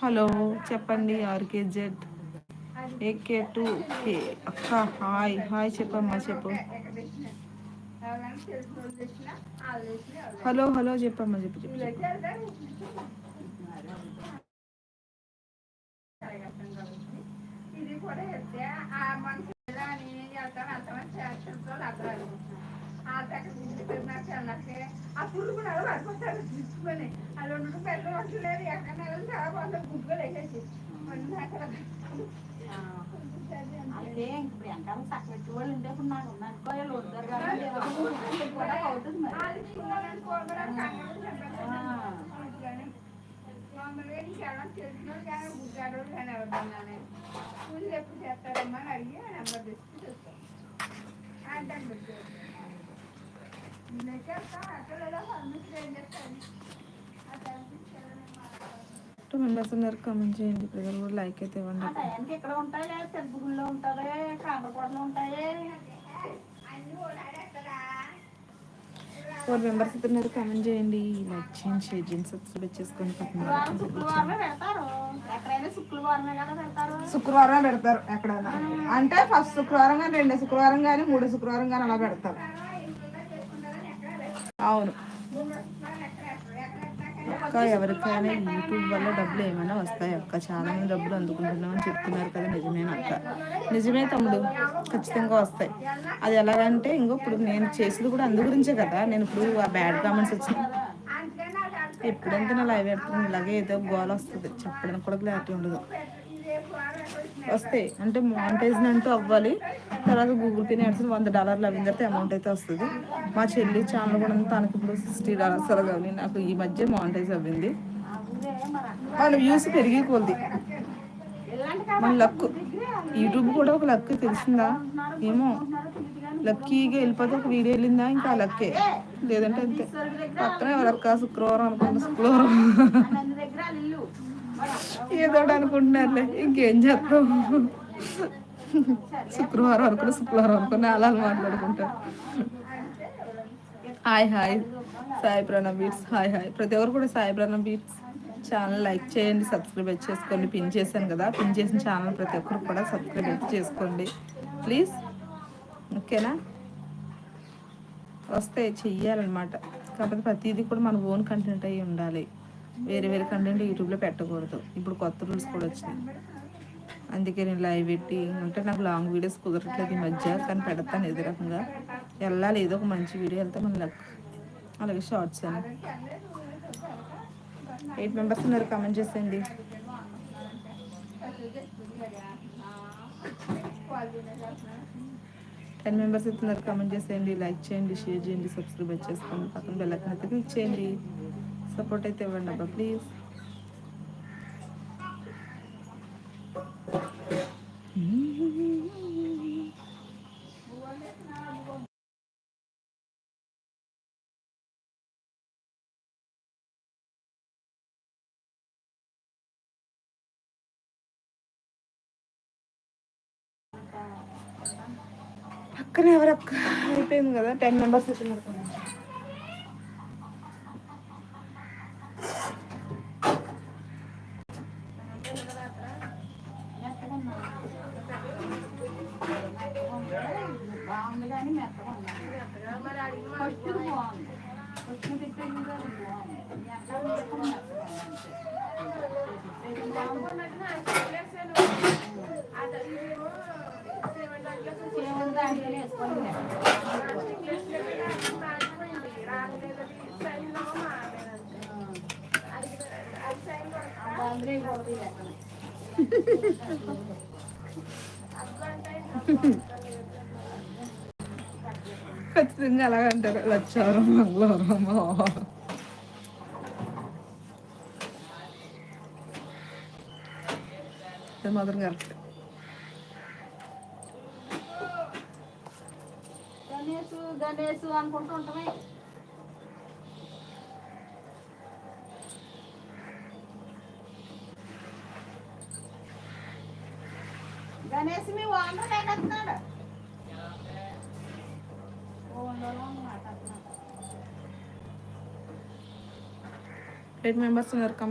Hello చెప్పండి ఆర్కేజెడ్ AK2K అక్క hi hi చెప్పమ్మా చెప్పు. హలో హలో చెప్పమ్మా చెప్పు చెప్పు ఇది కూడా చెప్తే ఆ మనిషి నేనేం చేస్తాను అంతమంది చేస్తుందో అర్థాలు ఆ తగ్గ ఆ పురుగు కూడా పడిపోతాడు తీసుకొని అది రెండు పెద్ద మనుషులు లేదు ఎక్కడ చాలా బాగా గుడ్లు వేసేసి అక్కడ అదే ఇప్పుడు ఎంకాలం సక్కపెట్టి వాళ్ళు ఉండేప్పుడు నాకు అనుకోవాలి వద్దరు అవుతుంది మామూలుగా ఇంకెలా తెలిసిన కానీ గుడ్డాడు కానీ ఎవరిదన్నానే పూజలు ఎప్పుడు చేస్తారమ్మా అని అడిగి నెంబర్ తీసుకుని చెప్తాను అంటే టూ మెంబర్స్ ఉన్నారు కామెంట్ చేయండి ప్రజలు కూడా లైక్ అయితే ఇవ్వండి. ఇక్కడ ఉంటాయి తెలుపుగుల్లో ఉంటాయి కాండ్రపాడులో ఉంటాయి 4 మెంబర్స్ ఉన్నారు కామెంట్ చేయండి లైక్ చేయండి షేర్ చేయండి సబ్స్క్రైబ్ చేసుకోండి. శుక్రవారం పెడతారు ఎక్కడైనా అంటే ఫస్ట్ శుక్రవారం కానీ రెండో శుక్రవారం కానీ మూడో శుక్రవారం కానీ అలా పెడతారు. అవును అక్క ఎవరికైనా యూట్యూబ్ వల్ల డబ్బులు ఏమైనా వస్తాయి అక్క చాలా మంది డబ్బులు అందుకుంటున్నామని చెప్తున్నారు కదా నిజమేనా అక్క? నిజమే తమ్ముడు ఖచ్చితంగా వస్తాయి. అది ఎలాగంటే ఇంకో ఇప్పుడు నేను చేసేది కూడా అందు గురించే కదా. నేను ఇప్పుడు ఆ బ్యాడ్ కామెంట్స్ వచ్చినాయి ఎప్పుడంతా నా లైవ్ పెడుతుంది ఇలాగే ఏదో గోల్ వస్తుంది చెప్పడానికి కూడా క్లారిటీ ఉండదు. వస్తాయి అంటే మానిటైజ్ అంటూ అవ్వాలి తర్వాత గూగుల్ పే నడిచి $100 అవిన తర్వాత అమౌంట్ అయితే వస్తుంది. మా చెల్లి ఛానల్ కూడా తనకి ఇప్పుడు $60 అలాగని నాకు ఈ మధ్య మానిటైజ్ అవ్వింది. వాళ్ళ వ్యూస్ పెరిగిపోద్ది మన లక్. యూట్యూబ్ కూడా ఒక లక్ తెలిసిందా ఏమో లక్కీగా వెళ్ళిపోతే ఒక వీడియో వెళ్ళిందా ఇంకా లక్కే లేదంటే అంతే. పక్కన ఎవరక్క శుక్రవారం అనుకుంటా శుక్రవారం ఏదోటి అనుకుంటున్నారులే ఇంకేం చేస్తాం. శుక్రవారం అనుకున్నా శుక్రవారం అనుకున్నా అలా మాట్లాడుకుంటారు. Hi hi Sai Pranav beats hi hi ప్రతి ఒక్కరు కూడా Sai Pranav beats channel like చేయండి సబ్స్క్రైబ్ చేసుకోండి. పిన్ చేశాను కదా పిన్ చేసిన ఛానల్ ప్రతి ఒక్కరు కూడా సబ్స్క్రైబ్ చేసుకోండి ప్లీజ్. ఓకేనా వస్తే చెయ్యాలన్నమాట కాకపోతే ప్రతిదీ కూడా మన ఓన్ కంటెంట్ అయ్యి ఉండాలి. వేరే వేరే కంటెంట్ యూట్యూబ్లో పెట్టకూడదు. ఇప్పుడు కొత్త రూల్స్ కూడా వచ్చినాయి అందుకే నేను లైవ్ పెట్టి అంటే నాకు లాంగ్ వీడియోస్ కుదరట్లేదు ఈ మధ్య కానీ పెడతాను ఏదో రకంగా వెళ్ళాలి. ఏదో ఒక మంచి వీడియో వెళ్తే మన లక్. అలాగే షార్ట్స్ అని 8 మెంబర్స్ ఉన్నారు కామెంట్ చేసేయండి. టెన్ మెంబర్స్ ఇస్తున్నారు కామెంట్ చేసేయండి లైక్ చేయండి షేర్ చేయండి సబ్స్క్రైబ్ చేసుకోండి పక్కన బెల్ ఐకాన్ అయితే క్లిక్ చేయండి. సపోర్ట్ అయితే ఇవ్వండి అబ్బా ప్లీజ్. పక్కన ఎవరక్క అయిపోయింది కదా 10 మెంబర్స్ ఇస్తున్నారు బాగుంది కానీ మెత్తగా ఖచ్చితంగా అలాగంటారు లచ్చారం మంగళవారం అది మాత్రం కరెక్ట్. గణేష్ అనుకుంటూ ఉంటామే గణేష్ మీ ఓనర్ ఎక్కడున్నాడు? 8 మెంబర్స్ ఉన్నారు.